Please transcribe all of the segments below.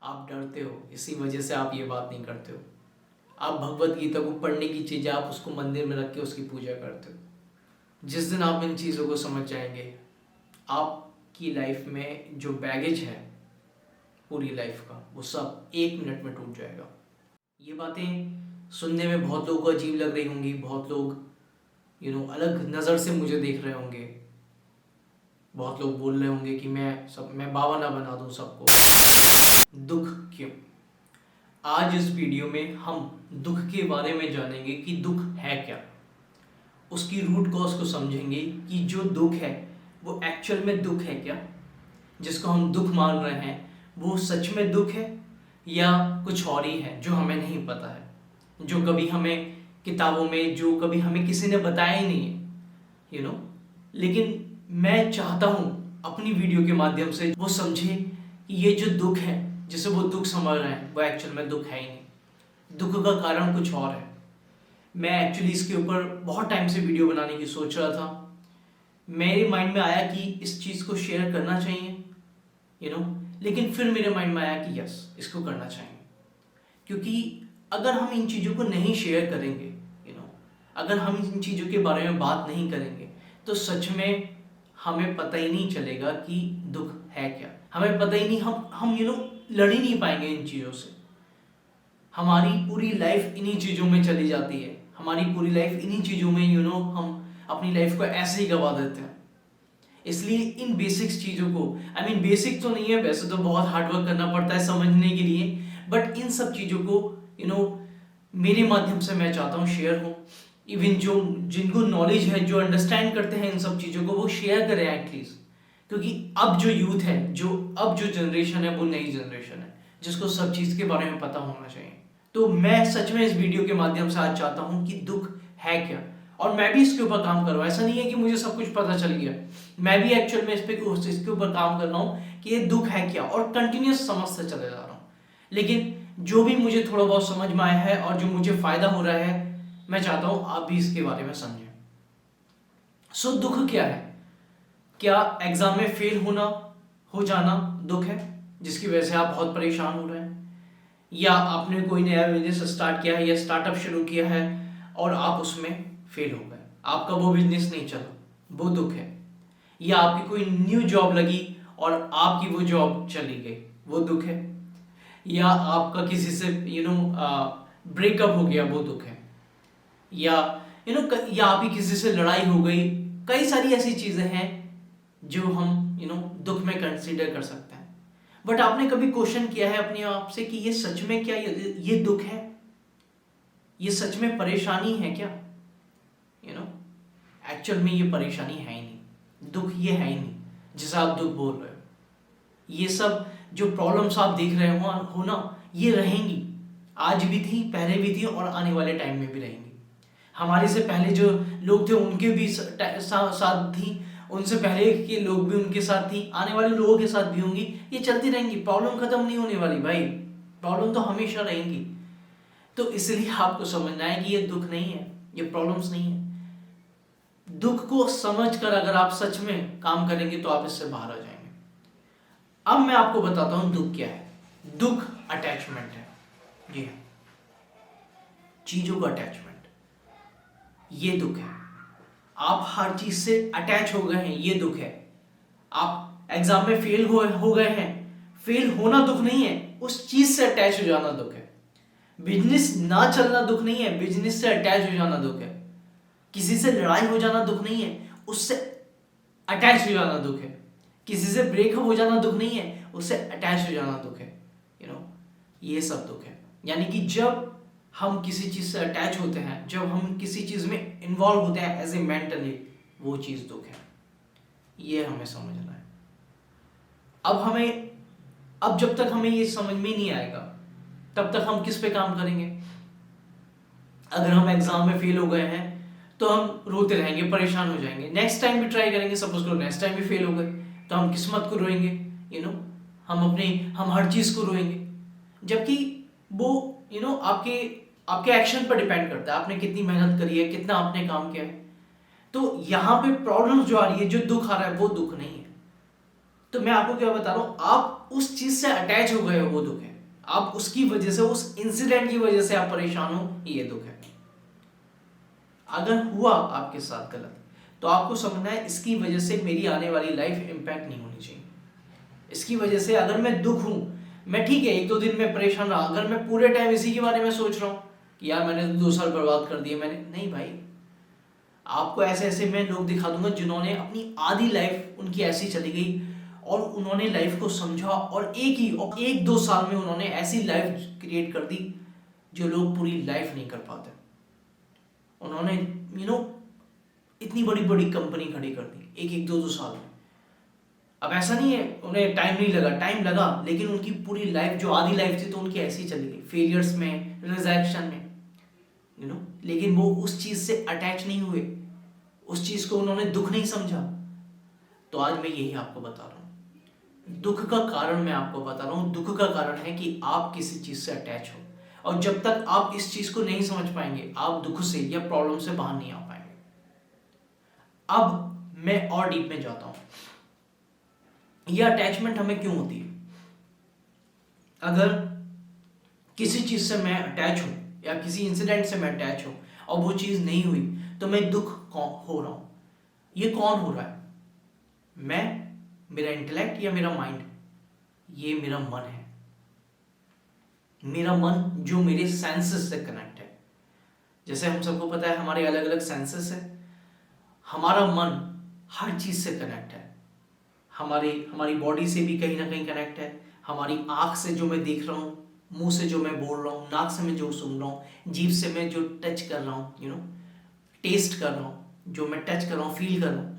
आप डरते हो, इसी वजह से आप ये बात नहीं करते हो। आप भगवत गीता को पढ़ने की चीज़ें आप उसको मंदिर में रख के उसकी पूजा करते हो। जिस दिन आप इन चीज़ों को समझ जाएंगे, आपकी लाइफ में जो बैगेज है पूरी लाइफ का, वो सब 1 मिनट में टूट जाएगा। ये बातें सुनने में बहुत लोगों को अजीब लग रही होंगी, बहुत लोग अलग नज़र से मुझे देख रहे होंगे, बहुत लोग बोल रहे होंगे कि मैं बाबा ना बना दूं सबको। दुख क्यों? आज इस वीडियो में हम दुख के बारे में जानेंगे कि दुख है क्या, उसकी रूट कॉज को समझेंगे कि जो दुख है वो एक्चुअल में दुख है क्या, जिसको हम दुख मान रहे हैं वो सच में दुख है या कुछ और ही है जो हमें नहीं पता है, जो कभी हमें किताबों में, जो कभी हमें किसी ने बताया ही नहीं है। लेकिन मैं चाहता हूँ अपनी वीडियो के माध्यम से वो समझे कि ये जो दुख है, जिसे वो दुख समझ रहे हैं, वो एक्चुअल में दुख है ही नहीं। दुख का कारण कुछ और है। मैं एक्चुअली इसके ऊपर बहुत टाइम से वीडियो बनाने की सोच रहा था। मेरे माइंड में आया कि इस चीज़ को शेयर करना चाहिए, लेकिन फिर मेरे माइंड में आया कि यस, इसको करना चाहिए। क्योंकि अगर हम इन चीज़ों को नहीं शेयर करेंगे, अगर हम इन चीज़ों के बारे में बात नहीं करेंगे, तो सच में हमें पता ही नहीं चलेगा कि दुख है क्या। हमें पता ही नहीं, हम लड़ ही नहीं पाएंगे इन चीज़ों से। हमारी पूरी लाइफ इन्हीं चीज़ों में चली जाती है, हमारी पूरी लाइफ इन्हीं चीज़ों में हम अपनी लाइफ को ऐसे ही गवा देते हैं। इसलिए इन बेसिक्स चीज़ों को, बेसिक तो नहीं है, वैसे तो बहुत हार्डवर्क करना पड़ता है समझने के लिए, बट इन सब चीज़ों को मेरे माध्यम से मैं चाहता हूँ शेयर हो। इवन जिनको नॉलेज है, जो अंडरस्टैंड करते हैं इन सब चीज़ों को, वो शेयर करें एटलीस्ट। क्योंकि अब जो यूथ है, अब जो जनरेशन है, वो नई जनरेशन है जिसको सब चीज़ के बारे में पता होना चाहिए। तो मैं सच में इस वीडियो के माध्यम से आज चाहता हूँ कि दुख है क्या, और मैं भी इसके ऊपर काम कर रहा हूँ। ऐसा नहीं है कि मुझे सब कुछ पता चल गया, मैं भी एक्चुअल में इसके ऊपर काम कर रहा हूँ कि ये दुख है क्या, और कंटिन्यूस समझते चले जा रहा हूँ। लेकिन जो भी मुझे थोड़ा बहुत समझ में आया है और जो मुझे फायदा हो रहा है, मैं चाहता हूं आप भी इसके बारे में समझें। सो दुख क्या है? क्या एग्जाम में फेल हो जाना दुख है, जिसकी वजह से आप बहुत परेशान हो रहे हैं? या आपने कोई नया बिजनेस स्टार्ट किया है या स्टार्टअप शुरू किया है और आप उसमें फेल हो गए, आपका वो बिजनेस नहीं चला, वो दुख है? या आपकी कोई न्यू जॉब लगी और आपकी वो जॉब चली गई, वो दुख है? या आपका किसी से ब्रेकअप हो गया, वो दुख है? या या आपकी किसी से लड़ाई हो गई? कई सारी ऐसी चीजें हैं जो हम दुख में कंसीडर कर सकते हैं। बट आपने कभी क्वेश्चन किया है अपने आप से कि ये सच में क्या ये दुख है? ये सच में परेशानी है क्या? एक्चुअल में ये परेशानी है ही नहीं, दुख ये है ही नहीं जिसे आप दुख बोल रहे हो। ये सब जो प्रॉब्लम्स आप देख रहे हो ना, ये रहेंगी, आज भी थी, पहले भी थी और आने वाले टाइम में भी रहेंगी। हमारे से पहले जो लोग थे उनके भी साथ थी, उनसे पहले के लोग भी उनके साथ थी, आने वाले लोगों के साथ भी होंगी। ये चलती रहेंगी, प्रॉब्लम खत्म नहीं होने वाली भाई, प्रॉब्लम तो हमेशा रहेंगी। तो इसलिए आपको समझना है कि ये दुख नहीं है, ये प्रॉब्लम्स नहीं है। दुख को समझकर अगर आप सच में काम करेंगे तो आप इससे बाहर आ जाएंगे। अब मैं आपको बताता हूं दुख क्या है। दुख अटैचमेंट है। जी हाँ, चीजों का अटैचमेंट, ये दुख है। आप हर चीज से अटैच हो गए हैं, ये दुख है। आप एग्जाम में फेल हो गए हैं, फेल होना दुख नहीं है, उस चीज से अटैच हो जाना दुख है। बिजनेस ना चलना दुख नहीं है, बिजनेस से अटैच हो जाना दुख है। किसी से लड़ाई हो जाना दुख नहीं है, उससे अटैच हो जाना दुख है। किसी से ब्रेकअप हो जाना दुख नहीं है, उससे अटैच हो जाना दुख है। ये सब दुख है। यानी कि जब हम किसी चीज से अटैच होते हैं, जब हम किसी चीज में इन्वॉल्व होते हैं एज ए मेंटली, वो चीज दुख है। ये हमें समझना है। अब जब तक हमें ये समझ में नहीं आएगा, तब तक हम किस पे काम करेंगे? अगर हम एग्जाम में फेल हो गए हैं तो हम रोते रहेंगे, परेशान हो जाएंगे। नेक्स्ट टाइम भी ट्राई करेंगे, सपोज करो नेक्स्ट टाइम भी फेल हो गए, तो हम किस्मत को रोएंगे, हम हर चीज को रोएंगे। जबकि वो आपके एक्शन पर डिपेंड करता है, आपने कितनी मेहनत करी है, कितना आपने काम किया है। तो यहाँ पे प्रॉब्लम जो आ रही है, जो दुख आ रहा है, वो दुख नहीं है। तो मैं आपको क्या बता रहा हूँ, आप उस चीज से अटैच हो गए हो वो दुख है। आप उसकी वजह से, उस इंसिडेंट की वजह से आप परेशान हो, ये दुख है। अगर हुआ आपके साथ गलत तो आपको समझना है इसकी वजह से मेरी आने वाली लाइफ इंपैक्ट नहीं होनी चाहिए। इसकी वजह से अगर मैं दुख हूं, मैं ठीक है 1-2 दिन में परेशान रहा, अगर मैं पूरे टाइम इसी के बारे में सोच रहा हूं कि यार मैंने 2 साल बर्बाद कर दिए, मैंने नहीं भाई, आपको ऐसे ऐसे मैं लोग दिखा दूंगा जिन्होंने अपनी आधी लाइफ उनकी ऐसी चली गई और उन्होंने लाइफ को समझा और 1-2 साल में उन्होंने ऐसी लाइफ क्रिएट कर दी जो लोग पूरी लाइफ नहीं कर पाते। उन्होंने इतनी बड़ी बड़ी कंपनी खड़ी कर दी 1-2 साल में। अब ऐसा नहीं है उन्हें टाइम नहीं लगा, टाइम लगा, लेकिन उनकी पूरी लाइफ जो आधी लाइफ थी तो उनकी ऐसी चली गई, फेलियर्स में, रिजेक्शन में, लेकिन वो उस चीज से अटैच नहीं हुए, उस चीज को उन्होंने दुख नहीं समझा। तो आज मैं यही आपको बता रहा हूं, दुख का कारण मैं आपको बता रहा हूं। दुख का कारण है कि आप किसी चीज से अटैच हो, और जब तक आप इस चीज को नहीं समझ पाएंगे आप दुख से या प्रॉब्लम से बाहर नहीं आ पाएंगे। अब मैं और डीप में जाता हूं, यह अटैचमेंट हमें क्यों होती है। अगर किसी चीज से मैं अटैच हूं या किसी इंसिडेंट से मैं अटैच हूं और वो चीज नहीं हुई तो मैं दुख हो रहा हूं। ये कौन हो रहा है? मैं, मेरा इंटेलेक्ट या मेरा माइंड? ये मेरा मन है। मेरा मन जो मेरे सेंसेस से कनेक्ट है। जैसे हम सबको पता है हमारे अलग अलग सेंसेस है, हमारा मन हर चीज से कनेक्ट है। हमारी बॉडी से भी कहीं ना कहीं कनेक्ट है, हमारी आंख से जो मैं देख रहा हूँ, मुंह से जो मैं बोल रहा हूँ, नाक से मैं जो सुन रहा हूँ, जीभ से मैं जो टच कर रहा हूँ, टेस्ट कर रहा हूँ, जो मैं टच कर रहा हूँ, फील कर रहा हूँ,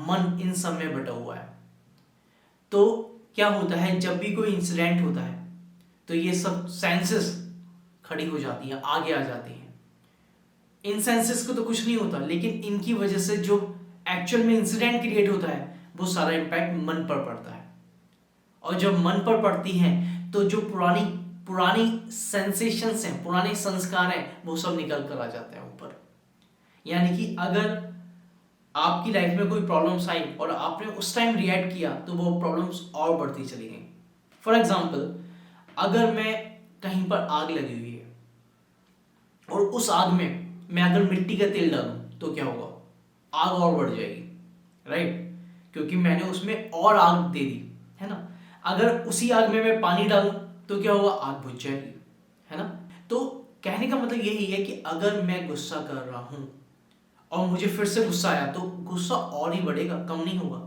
मन इन सब में बटा हुआ है। तो क्या होता है, जब भी कोई इंसिडेंट होता है तो ये सब सेंसेस खड़ी हो जाती है, आगे आ जाती हैं। इन सेंसेस को तो कुछ नहीं होता, लेकिन इनकी वजह से जो एक्चुअल में इंसिडेंट क्रिएट होता है वो सारा इम्पैक्ट मन पर पड़ता है। और जब मन पर पड़ती है तो जो पुरानी सेंसेशंस हैं, पुराने संस्कार हैं, वो सब निकल कर आ जाते हैं ऊपर। यानी कि अगर आपकी लाइफ में कोई प्रॉब्लम्स आई और आपने उस टाइम रिएक्ट किया तो वो प्रॉब्लम्स और बढ़ती चली गई। फॉर एग्जाम्पल, अगर मैं कहीं पर आग लगी हुई है और उस आग में मैं अगर मिट्टी का तेल डालूं तो क्या होगा? आग और बढ़ जाएगी, राइट? क्योंकि मैंने उसमें और आग दे दी, है ना। अगर उसी आग में मैं पानी डालूं तो क्या होगा? आग बुझ जाएगी, है ना। तो कहने का मतलब यही है कि अगर मैं गुस्सा कर रहा हूं और मुझे फिर से गुस्सा आया तो गुस्सा और ही बढ़ेगा, कम नहीं होगा।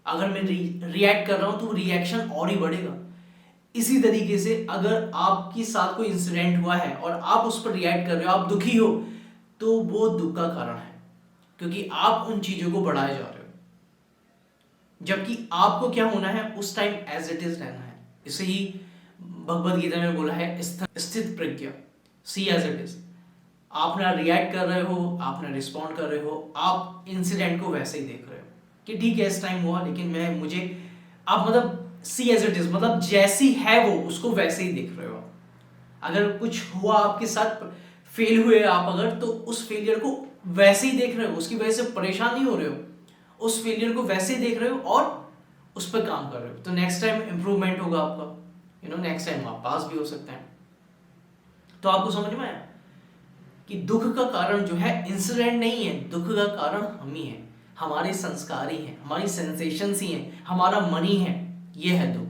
अगर मैं रिएक्ट कर रहा हूं तो रिएक्शन और ही बढ़ेगा। इसी तरीके से अगर आपके साथ कोई इंसिडेंट हुआ है और आप उस पर रिएक्ट कर रहे हो, आप दुखी हो, तो वो दुख का कारण है, क्योंकि आप उन चीजों को बढ़ाए जा रहे हो। जबकि आपको क्या होना है, उस टाइम एज इट इज रहना है। इसे ही भगवद गीता में बोला है स्थित प्रज्ञा, सी एज इट इज। आप ना रिएक्ट कर रहे हो, आप ना रिस्पॉन्ड कर रहे हो, आप इंसिडेंट को वैसे ही देख रहे हो कि ठीक है इस टाइम हुआ, लेकिन मुझे आप मतलब सी एज इट इज, मतलब जैसी है वो उसको वैसे ही देख रहे हो। अगर कुछ हुआ आपके साथ, फेल हुए आप अगर, तो उस फेलियर को वैसे ही देख रहे हो, उसकी वजह से परेशान नहीं हो रहे हो, उस फेलियर को वैसे ही देख रहे हो और उस पर काम कर रहे हो। तो नेक्स्ट टाइम इंप्रूवमेंट होगा आपका, नेक्स्ट टाइम आप पास भी हो सकते हैं। तो आपको समझ में आया कि दुख का कारण जो है इंसिडेंट नहीं है, दुख का कारण हम ही है, हमारे संस्कार ही हैं, हमारी सेंसेशंस ही हैं, हमारा मन ही है, ये है दुख।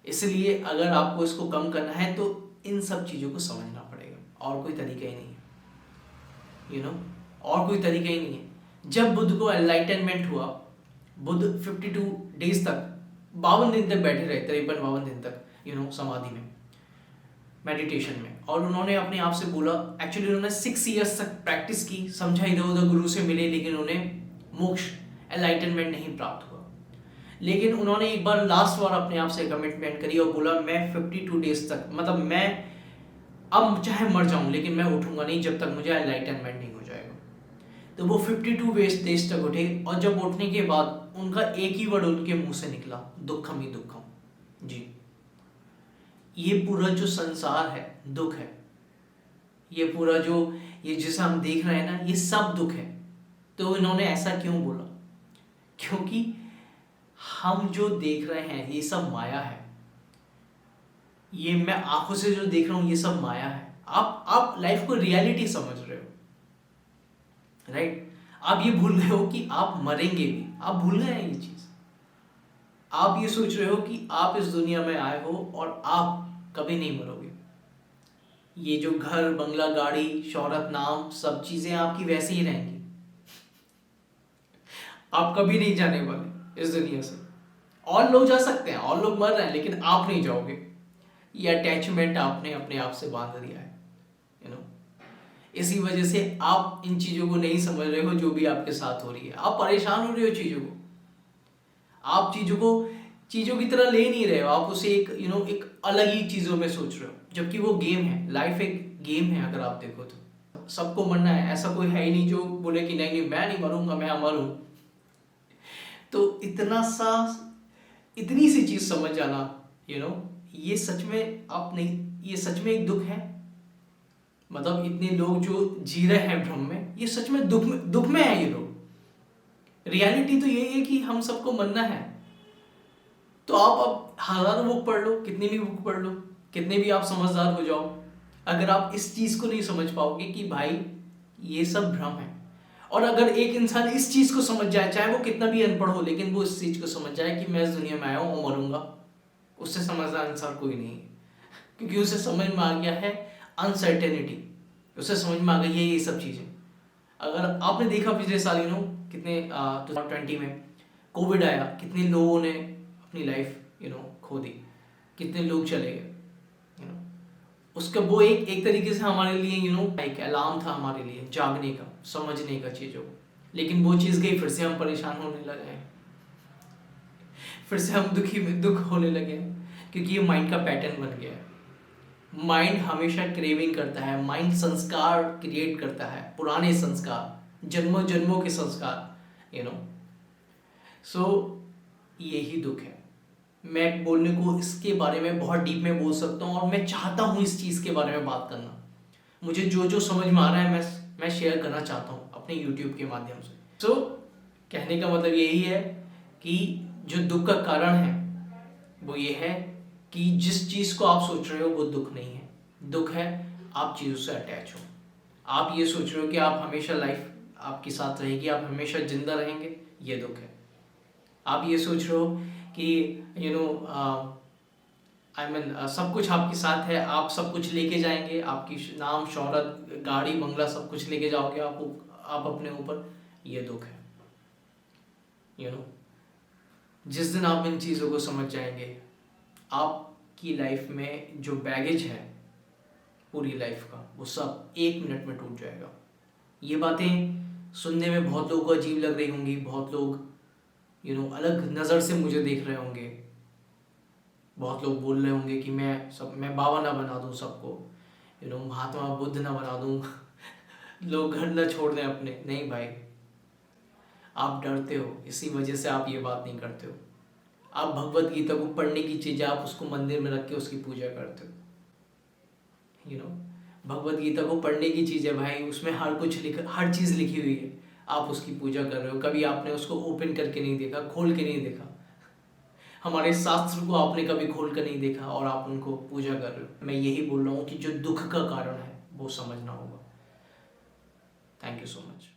इसलिए अगर आपको इसको कम करना है तो इन सब चीजों को समझना पड़ेगा, और कोई तरीका ही नहीं है, और कोई तरीका ही नहीं है। जब बुद्ध को एनलाइटनमेंट हुआ, बुद्ध 52 डेज तक, 52 दिन तक बैठे रहे, 53-52 दिन तक, समाधि में, मेडिटेशन में, और उन्होंने अपने आप से बोला, एक्चुअली उन्होंने 6 इयर्स तक प्रैक्टिस की, समझा, इधर उधर गुरु से मिले, लेकिन उन्हें मोक्ष, एनलाइटनमेंट नहीं प्राप्त हुआ। लेकिन उन्होंने एक बार लास्ट बार अपने आप से कमिटमेंट करी और बोला मैं 52 डेज तक, मतलब मैं अब चाहे मर जाऊं लेकिन मैं उठूंगा नहीं जब तक मुझे एनलाइटनमेंट नहीं हो जाएगा। तो वो 52 डेज तक उठे, और जब उठने के बाद उनका एक ही वर्ड उनके मुंह से निकला, दुखम ही दुखम। जी, ये पूरा जो संसार है दुख है, ये पूरा ये जिसे हम देख रहे हैं ना, ये सब दुख है। तो इन्होंने ऐसा क्यों बोला? क्योंकि हम जो देख रहे हैं ये सब माया है। ये मैं आंखों से जो देख रहा हूं ये सब माया है। आप लाइफ को रियलिटी समझ रहे हो, राइट? आप ये भूल गए हो कि आप मरेंगे भी, आप भूल गए हैं ये चीज। आप ये सोच रहे हो कि आप इस दुनिया में आए हो और आप कभी नहीं मरोगे। ये जो घर बंगला गाड़ी शोहरत नाम सब चीजें आपकी वैसी ही रहेंगी। आप कभी नहीं जाने वाले इस दुनिया से। और लोग जा सकते हैं, और लोग मर रहे हैं, लेकिन आप नहीं जाओगे। ये अटैचमेंट आपने अपने आप से बांध दिया है, यू नो। इसी वजह से आप इन चीजों को नहीं समझ रहे हो जो भी आपके साथ हो रही है। आप परेशान हो रहे हो चीजों को, आप चीजों की तरह ले नहीं रहे हो। आप उसे एक एक अलग ही चीजों में सोच रहे हो, जबकि वो गेम है। लाइफ एक गेम है अगर आप देखो तो। सबको मरना है, ऐसा कोई है ही नहीं जो बोले कि नहीं नहीं मैं नहीं मरूंगा, मैं अमर हूं। तो इतनी सी चीज समझ जाना, ये सच में आप नहीं, ये सच में एक दुख है। मतलब इतने लोग जो जी रहे हैं भ्रम में, ये सच में दुख में है ये लोग। रियलिटी तो यही है कि हम सबको मरना है। तो आप अब हजारों बुक पढ़ लो, कितनी भी बुक पढ़ लो, कितने भी आप समझदार हो जाओ, अगर आप इस चीज को नहीं समझ पाओगे कि भाई ये सब भ्रम है। और अगर एक इंसान इस चीज को समझ जाए, चाहे वो कितना भी अनपढ़ हो, लेकिन वो इस चीज को समझ जाए कि मैं इस दुनिया में आया हूं और मरूंगा, उससे समझदार इंसान कोई नहीं है। क्योंकि उसे समझ में आ गया है अनसर्टेनिटी, उसे समझ में आ गई है ये सब चीजें। अगर आपने देखा पिछले साल कितने 2020 में कोविड आया, कितने लोगों ने अपनी लाइफ खो दी, कितने लोग चले गए। उसका वो एक तरीके से हमारे लिए एक अलार्म था हमारे लिए जागने का, समझने का चीजों को। लेकिन वो चीज गई, फिर से हम परेशान होने लगे हैं, फिर से हम दुख होने लगे हैं, क्योंकि ये माइंड का पैटर्न बन गया है। माइंड हमेशा क्रेविंग करता है, माइंड संस्कार क्रिएट करता है, पुराने संस्कार, जन्मों जन्मों के संस्कार, सो यही दुख है। मैं बोलने को इसके बारे में बहुत डीप में बोल सकता हूँ, और मैं चाहता हूँ इस चीज़ के बारे में बात करना। मुझे जो समझ में आ रहा है मैं शेयर करना चाहता हूँ अपने यूट्यूब के माध्यम से। सो कहने का मतलब यही है कि जो दुख का कारण है वो ये है कि जिस चीज़ को आप सोच रहे हो वो दुख नहीं है। दुख है आप चीज़ों से अटैच हो। आप ये सोच रहे हो कि आप हमेशा लाइफ आपके साथ रहेगी, आप हमेशा जिंदा रहेंगे, ये दुख है। आप ये सोच रहे हो कि सब कुछ आपके साथ है, आप सब कुछ लेके जाएंगे, आपकी नाम शोहरत गाड़ी बंगला सब कुछ लेके जाओगे आप अपने ऊपर, ये दुख है। जिस दिन आप इन चीज़ों को समझ जाएंगे, आपकी लाइफ में जो बैगेज है पूरी लाइफ का, वो सब 1 मिनट में टूट जाएगा। ये बातें सुनने में बहुत लोगों को अजीब लग रही होंगी, बहुत लोग अलग नज़र से मुझे देख रहे होंगे, बहुत लोग बोल रहे होंगे कि मैं बाबा ना बना दूं सबको, महात्मा बुद्ध ना बना दूं लोग घर ना छोड़ दें अपने। नहीं भाई, आप डरते हो, इसी वजह से आप ये बात नहीं करते हो। आप भगवत गीता को पढ़ने की चीज़, आप उसको मंदिर में रख के उसकी पूजा करते हो। भगवत गीता को पढ़ने की चीज़ है भाई, उसमें हर चीज़ लिखी हुई है, आप उसकी पूजा कर रहे हो। कभी आपने उसको ओपन करके नहीं देखा, खोल के नहीं देखा, हमारे शास्त्र को आपने कभी खोल कर नहीं देखा, और आप उनको पूजा कर रहे हो। मैं यही बोल रहा हूँ कि जो दुख का कारण है वो समझना होगा। Thank you so much.